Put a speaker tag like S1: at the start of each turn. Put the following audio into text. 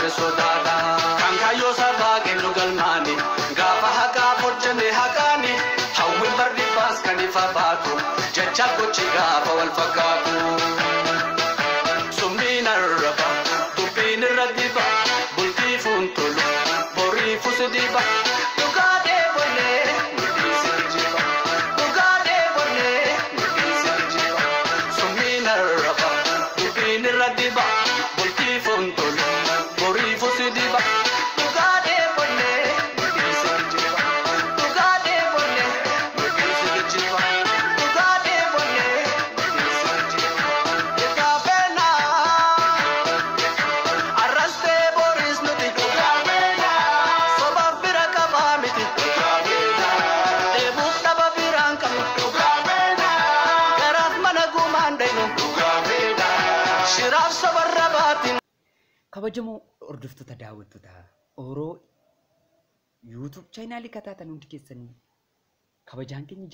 S1: darbe sodaadha kan kayyoo sabaa kennu galmaani gaafa haqaa hojjenne haqaani hawwi bardi baas kan ifa baatu jecha gochi gaafa wal fakkaatu summiin arraba dubbiin irra diba bultii fuuntolu borii fusi diba dhugaadhee bonee nuti jiba dhugaadhee bonee nuti jiba summiin arraba dubbiin irra diba bultii fuuntolu borii fusi diba dhugaadhee bonee nuti jiba dhugaadhee bonee nuti jiba dhugaadhee bonee nuti jiba ekaafena arraste boris nuti ekaafena sobaaf bira qabaa miti ekaafena eebuuf dhaba biraan qabu ekaafena garaaf mana gumaan daynu ekaafena shiraaf sobarra baatin
S2: kabajamoo hordoftoota daawwattoota Oromoo YouTube channel kataatan hundi keessanii kabajaan keenya